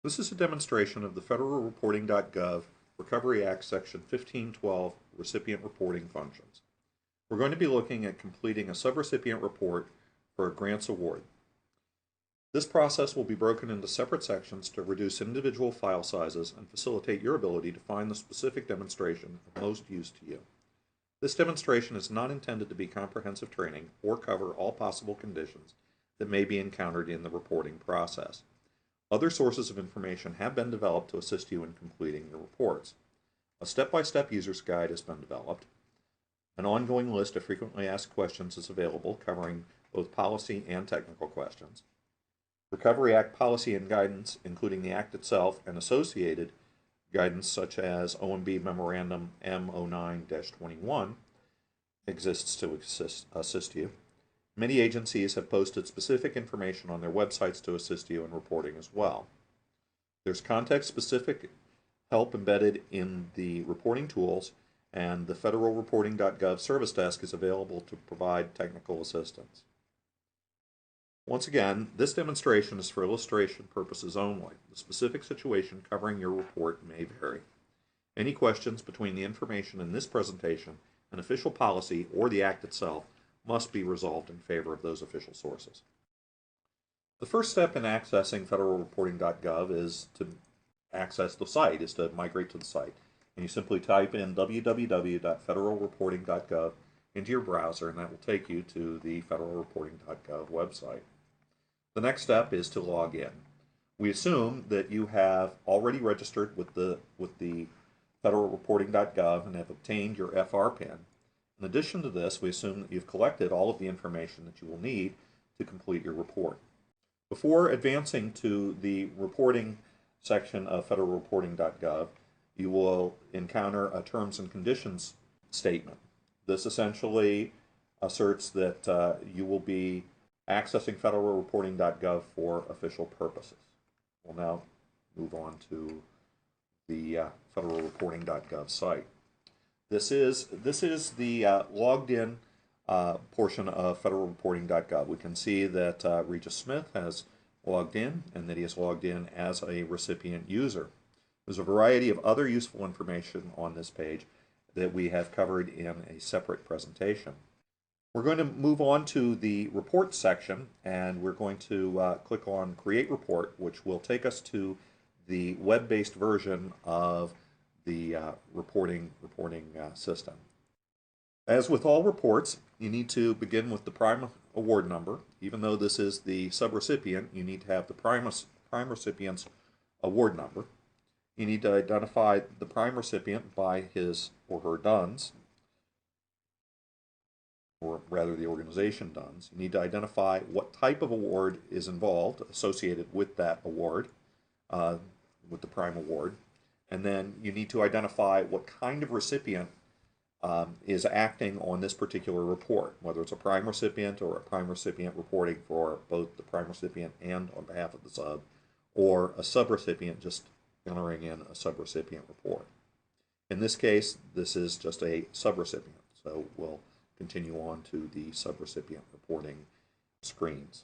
This is a demonstration of the federalreporting.gov Recovery Act Section 1512 recipient reporting functions. We're going to be looking at completing a subrecipient report for a grants award. This process will be broken into separate sections to reduce individual file sizes and facilitate your ability to find the specific demonstration of most use to you. This demonstration is not intended to be comprehensive training or cover all possible conditions that may be encountered in the reporting process. Other sources of information have been developed to assist you in completing your reports. A step-by-step user's guide has been developed. An ongoing list of frequently asked questions is available, covering both policy and technical questions. Recovery Act policy and guidance, including the Act itself and associated guidance such as OMB Memorandum M09-21, exists to assist you. Many agencies have posted specific information on their websites to assist you in reporting as well. There's context-specific help embedded in the reporting tools, and the federalreporting.gov service desk is available to provide technical assistance. Once again, this demonstration is for illustration purposes only. The specific situation covering your report may vary. Any questions between the information in this presentation and official policy or the Act itself must be resolved in favor of those official sources. The first step in accessing federalreporting.gov is to access the site, is to migrate to the site. And you simply type in www.federalreporting.gov into your browser, and that will take you to the federalreporting.gov website. The next step is to log in. We assume that you have already registered with the federalreporting.gov and have obtained your FR PIN. In addition to this, we assume that you've collected all of the information that you will need to complete your report. Before advancing to the reporting section of federalreporting.gov, you will encounter a terms and conditions statement. This essentially asserts that you will be accessing federalreporting.gov for official purposes. We'll now move on to the federalreporting.gov site. This is the logged in portion of federalreporting.gov. We can see that Regis Smith has logged in and that he has logged in as a recipient user. There's a variety of other useful information on this page that we have covered in a separate presentation. We're going to move on to the report section, and we're going to click on Create Report, which will take us to the web-based version of the reporting system. As with all reports, you need to begin with the prime award number. Even though this is the subrecipient, you need to have the prime recipient's award number. You need to identify the prime recipient by his or her DUNS, or rather the organization DUNS. You need to identify what type of award is involved, associated with that award, with the prime award. And then you need to identify what kind of recipient is acting on this particular report, whether it's a prime recipient or a prime recipient reporting for both the prime recipient and on behalf of the sub, or a subrecipient just entering in a subrecipient report. In this case, this is just a subrecipient, so we'll continue on to the subrecipient reporting screens.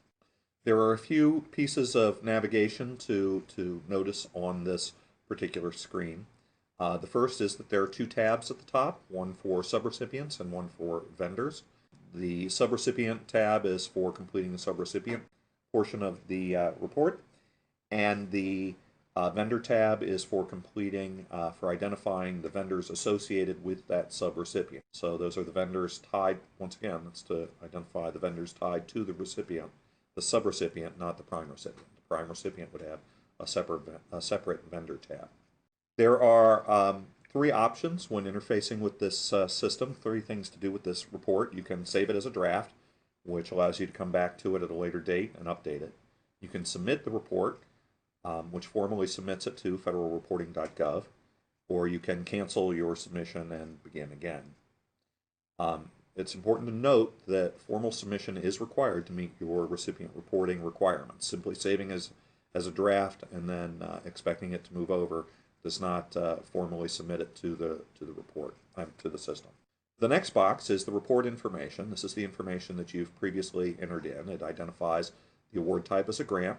There are a few pieces of navigation to notice on this particular screen. The first is that there are two tabs at the top, one for subrecipients and one for vendors. The subrecipient tab is for completing the subrecipient portion of the report, and the vendor tab is for completing, for identifying the vendors associated with that subrecipient. So those are the vendors tied, once again, that's to identify the vendors tied to the recipient, the subrecipient, not the prime recipient. The prime recipient would have a separate vendor tab. There are three options when interfacing with this system, three things to do with this report. You can save it as a draft, which allows you to come back to it at a later date and update it. You can submit the report, which formally submits it to federalreporting.gov, or you can cancel your submission and begin again. It's important to note that formal submission is required to meet your recipient reporting requirements. Simply saving as a draft and then expecting it to move over does not formally submit it to the report, to the system. The next box is the report information. This is the information that you've previously entered in. It identifies the award type as a grant,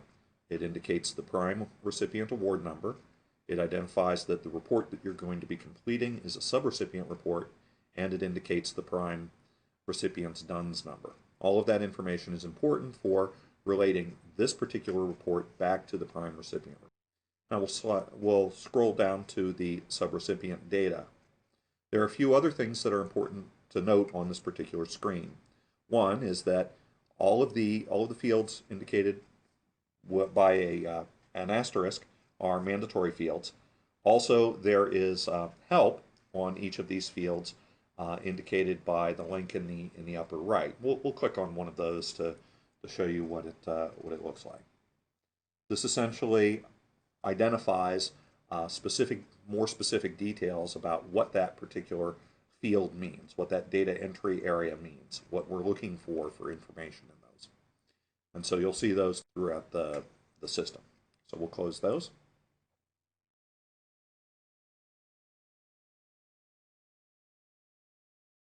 It indicates the prime recipient award number. It identifies that the report that you're going to be completing is a subrecipient report, and it indicates the prime recipient's DUNS number. All of that information is important for relating this particular report back to the prime recipient. Now we'll scroll down to the subrecipient data. There are a few other things that are important to note on this particular screen. One is that all of the fields indicated by an asterisk are mandatory fields. Also, there is help on each of these fields indicated by the link in the upper right. We'll click on one of those to show you what it looks like. This essentially identifies more specific details about what that particular field means, what that data entry area means, what we're looking for information in those. And so you'll see those throughout the system. So we'll close those.